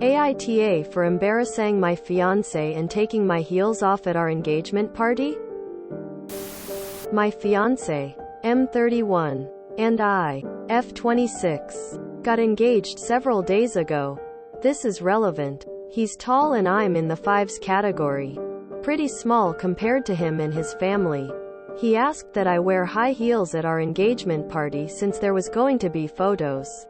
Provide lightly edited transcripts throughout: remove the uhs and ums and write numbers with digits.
AITA for embarrassing my fiancé and taking my heels off at our engagement party? My fiancé, M31, and I, F26, got engaged several days ago. This is relevant. He's tall and I'm in the fives category. Pretty small compared to him and his family. He asked that I wear high heels at our engagement party since there was going to be photos.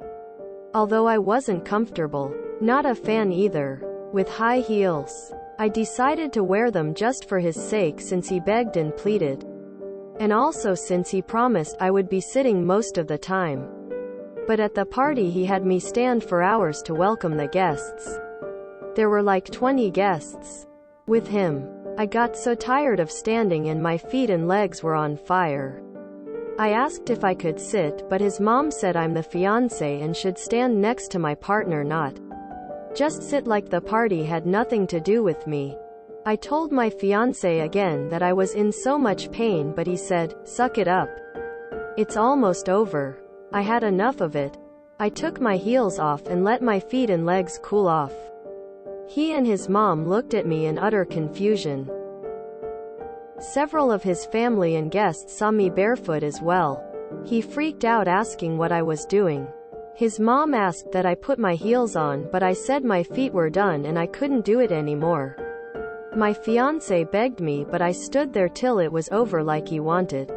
Although I wasn't comfortable, not a fan either, with high heels, I decided to wear them just for his sake since he begged and pleaded. And also since he promised I would be sitting most of the time. But at the party he had me stand for hours to welcome the guests. There were like 20 guests. With him, I got so tired of standing and my feet and legs were on fire. I asked if I could sit, but his mom said I'm the fiancé and should stand next to my partner, not just sit, like the party had nothing to do with me. I told my fiancé again that I was in so much pain, but he said, "Suck it up. It's almost over." I had enough of it. I took my heels off and let my feet and legs cool off. He and his mom looked at me in utter confusion. Several of his family and guests saw me barefoot as well. He freaked out asking what I was doing. His mom asked that I put my heels on, but I said my feet were done and I couldn't do it anymore. My fiancé begged me, but I stood there till it was over like he wanted.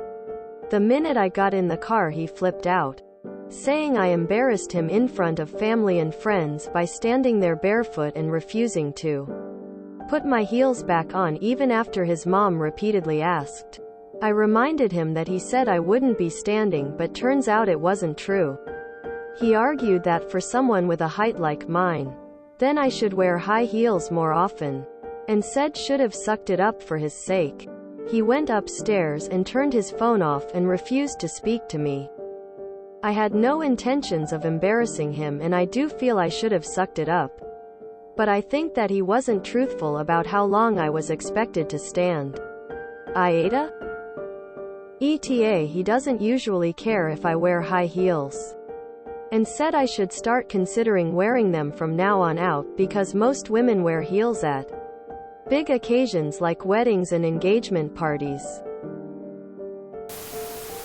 The minute I got in the car he flipped out, saying I embarrassed him in front of family and friends by standing there barefoot and refusing to put my heels back on even after his mom repeatedly asked. I reminded him that he said I wouldn't be standing, but turns out it wasn't true. He argued that for someone with a height like mine, then I should wear high heels more often, and said should have sucked it up for his sake. He went upstairs and turned his phone off and refused to speak to me. I had no intentions of embarrassing him and I do feel I should have sucked it up. But I think that he wasn't truthful about how long I was expected to stand. AITA? ETA he doesn't usually care if I wear high heels. And said I should start considering wearing them from now on out because most women wear heels at big occasions like weddings and engagement parties.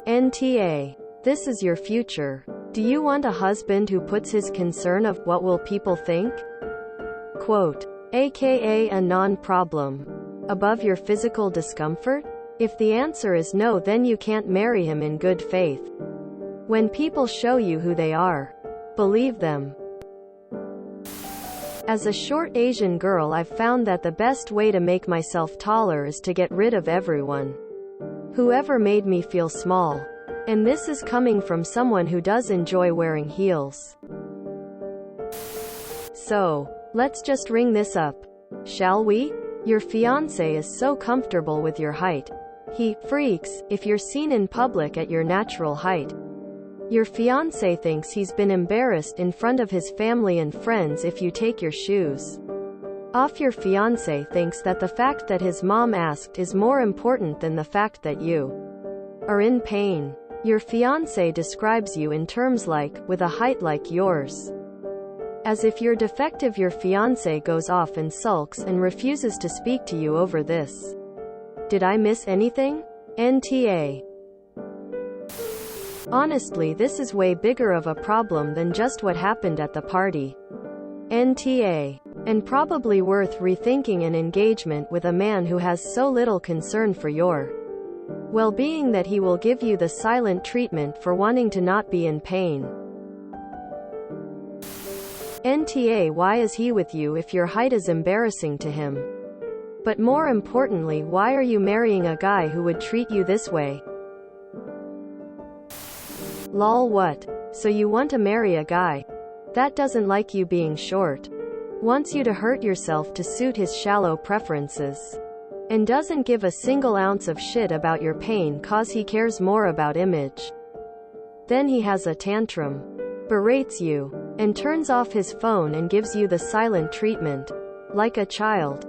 NTA. This is your future. Do you want a husband who puts his concern of what will people think? Quote, aka a non-problem above your physical discomfort? If the answer is no, then you can't marry him in good faith. When people show you who they are, believe them. As a short Asian girl, I've found that the best way to make myself taller is to get rid of everyone who ever made me feel small. And this is coming from someone who does enjoy wearing heels. So, let's just ring this up, shall we? Your fiancé is so comfortable with your height. He freaks if you're seen in public at your natural height. Your fiancé thinks he's been embarrassed in front of his family and friends if you take your shoes off. Your fiancé thinks that the fact that his mom asked is more important than the fact that you are in pain. Your fiancé describes you in terms like, with a height like yours. As if you're defective. Your fiancé goes off and sulks and refuses to speak to you over this. Did I miss anything? NTA. Honestly, this is way bigger of a problem than just what happened at the party. NTA. And probably worth rethinking an engagement with a man who has so little concern for your well-being that he will give you the silent treatment for wanting to not be in pain. NTA. Why is he with you if your height is embarrassing to him? But more importantly, why are you marrying a guy who would treat you this way? Lol, what? So you want to marry a guy that doesn't like you being short, wants you to hurt yourself to suit his shallow preferences, and doesn't give a single ounce of shit about your pain cause he cares more about image. Then he has a tantrum, berates you, and turns off his phone and gives you the silent treatment, like a child.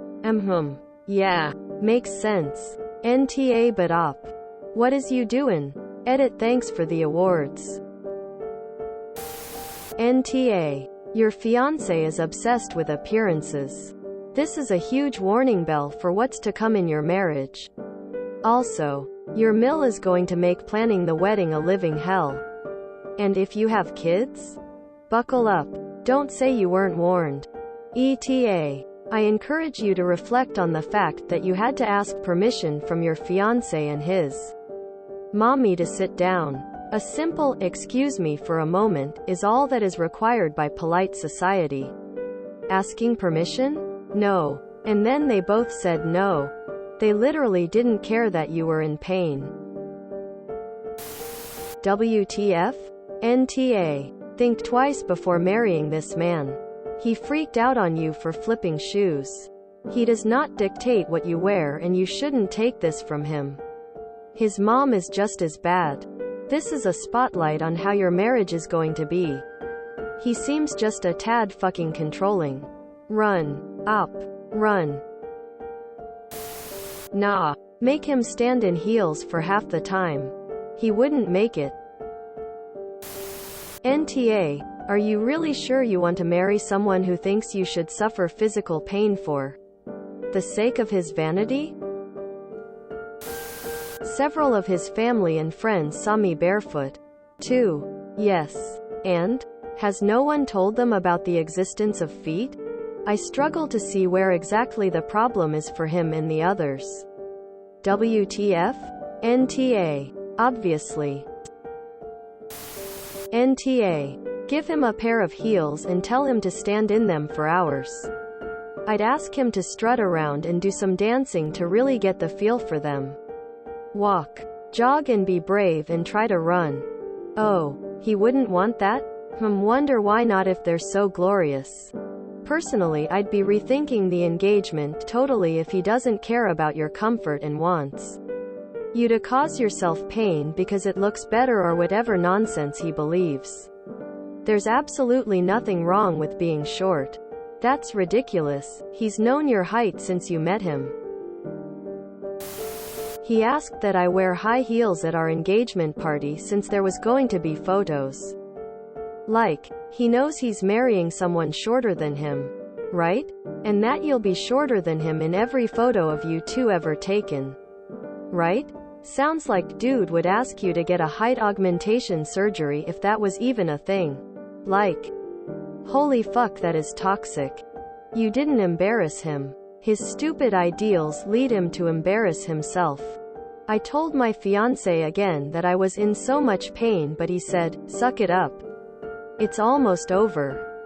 Yeah, makes sense. NTA. But op. What is you doin'? Edit. Thanks for the awards. NTA. Your fiancé is obsessed with appearances. This is a huge warning bell for what's to come in your marriage. Also, your mill is going to make planning the wedding a living hell. And if you have kids? Buckle up. Don't say you weren't warned. ETA. I encourage you to reflect on the fact that you had to ask permission from your fiancé and his mommy to sit down. A simple, "excuse me for a moment," is all that is required by polite society. Asking permission? No. And then they both said no. They literally didn't care that you were in pain. WTF? NTA. Think twice before marrying this man. He freaked out on you for flipping shoes. He does not dictate what you wear, and you shouldn't take this from him. His mom is just as bad. This is a spotlight on how your marriage is going to be. He seems just a tad fucking controlling. Run. Up. Run. Nah. Make him stand in heels for half the time. He wouldn't make it. NTA. Are you really sure you want to marry someone who thinks you should suffer physical pain for the sake of his vanity? Several of his family and friends saw me barefoot. Too. Yes. And? Has no one told them about the existence of feet? I struggle to see where exactly the problem is for him and the others. WTF? NTA. Obviously. NTA. Give him a pair of heels and tell him to stand in them for hours. I'd ask him to strut around and do some dancing to really get the feel for them. Walk. Jog and be brave and try to run. Oh, he wouldn't want that? Wonder why not if they're so glorious. Personally, I'd be rethinking the engagement totally if he doesn't care about your comfort and wants you to cause yourself pain because it looks better or whatever nonsense he believes. There's absolutely nothing wrong with being short. That's ridiculous. He's known your height since you met him. He asked that I wear high heels at our engagement party since there was going to be photos. Like, he knows he's marrying someone shorter than him, right? And that you'll be shorter than him in every photo of you two ever taken. Right? Sounds like dude would ask you to get a height augmentation surgery if that was even a thing. Like, holy fuck, that is toxic. You didn't embarrass him. His stupid ideals lead him to embarrass himself. I told my fiancé again that I was in so much pain, but he said, "Suck it up. It's almost over."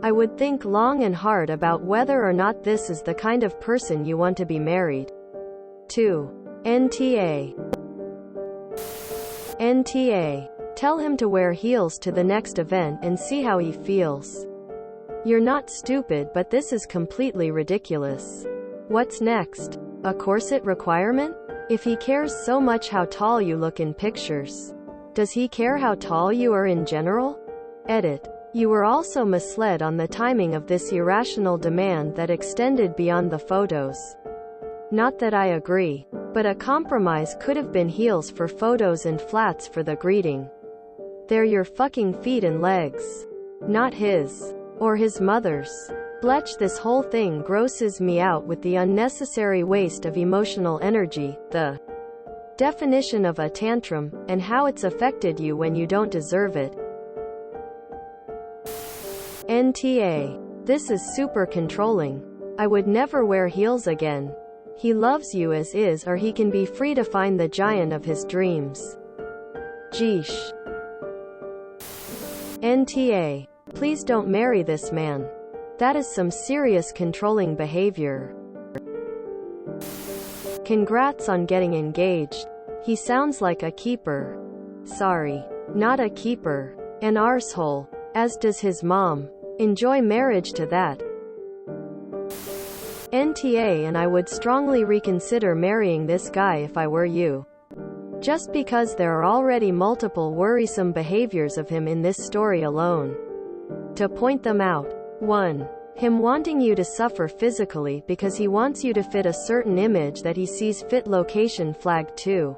I would think long and hard about whether or not this is the kind of person you want to be married to. NTA. NTA. Tell him to wear heels to the next event and see how he feels. You're not stupid, but this is completely ridiculous. What's next? A corset requirement? If he cares so much how tall you look in pictures, does he care how tall you are in general? Edit. You were also misled on the timing of this irrational demand that extended beyond the photos. Not that I agree, but a compromise could have been heels for photos and flats for the greeting. They're your fucking feet and legs, not his. Or his mother's. Bletch, this whole thing grosses me out with the unnecessary waste of emotional energy, the definition of a tantrum, and how it's affected you when you don't deserve it. NTA. This is super controlling. I would never wear heels again. He loves you as is, or he can be free to find the giant of his dreams. Jeesh. NTA. Please don't marry this man. That is some serious controlling behavior. Congrats on getting engaged. He sounds like a keeper. Sorry. Not a keeper. An arsehole. As does his mom. Enjoy marriage to that. NTA. And I would strongly reconsider marrying this guy if I were you. Just because there are already multiple worrisome behaviors of him in this story alone. To point them out. 1. Him wanting you to suffer physically because he wants you to fit a certain image that he sees fit. Location flag. 2.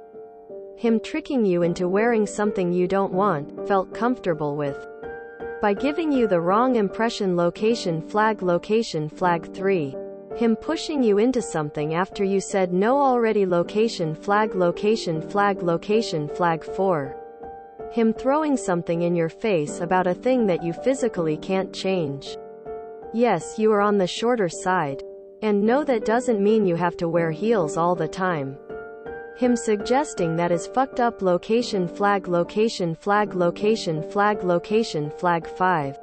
Him tricking you into wearing something you don't want, felt comfortable with. By giving you the wrong impression. Location flag 3. Him pushing you into something after you said no already. Location flag 4. Him throwing something in your face about a thing that you physically can't change. Yes, you are on the shorter side. And no, that doesn't mean you have to wear heels all the time. Him suggesting that is fucked up. Location flag 5.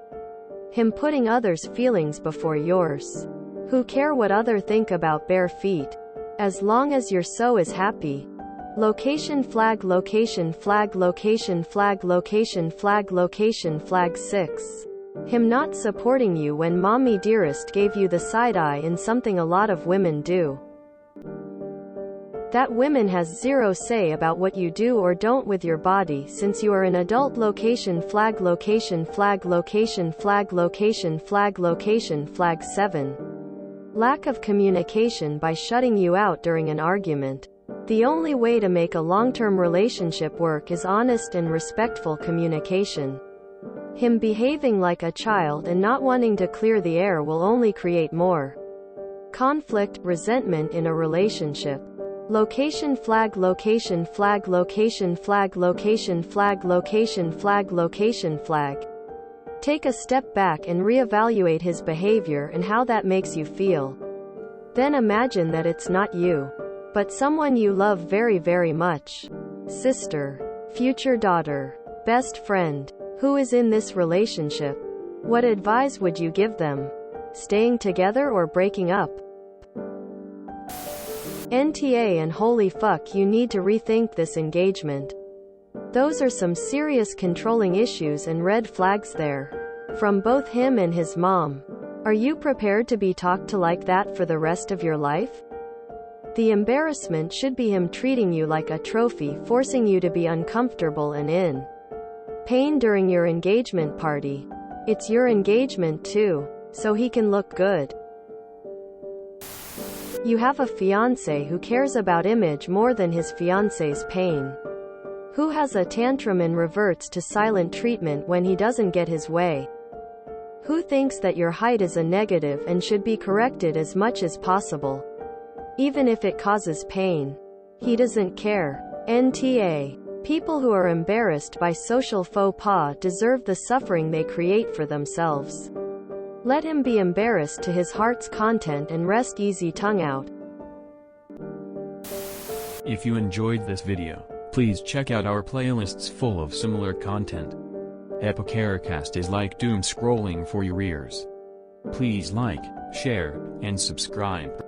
Him putting others' feelings before yours. Who care what other think about bare feet? As long as your so is happy. Location flag 6. Him not supporting you when mommy dearest gave you the side eye in something a lot of women do. That women has zero say about what you do or don't with your body since you are an adult. Location flag 7. Lack of communication by shutting you out during an argument. The only way to make a long-term relationship work is honest and respectful communication. Him behaving like a child and not wanting to clear the air will only create more conflict, resentment in a relationship. Location flag 8. Take a step back and reevaluate his behavior and how that makes you feel. Then imagine that it's not you, but someone you love very, very much. Sister, future daughter, best friend, who is in this relationship. What advice would you give them? Staying together or breaking up? NTA and holy fuck, you need to rethink this engagement. Those are some serious controlling issues and red flags there. From both him and his mom. Are you prepared to be talked to like that for the rest of your life? The embarrassment should be him treating you like a trophy, forcing you to be uncomfortable and in pain during your engagement party. It's your engagement too, so he can look good. You have a fiancé who cares about image more than his fiancé's pain. Who has a tantrum and reverts to silent treatment when he doesn't get his way. Who thinks that your height is a negative and should be corrected as much as possible. Even if it causes pain. He doesn't care. NTA. People who are embarrassed by social faux pas deserve the suffering they create for themselves. Let him be embarrassed to his heart's content and rest easy tongue out. If you enjoyed this video, please check out our playlists full of similar content. Epicaricast is like doom scrolling for your ears. Please like, share, and subscribe.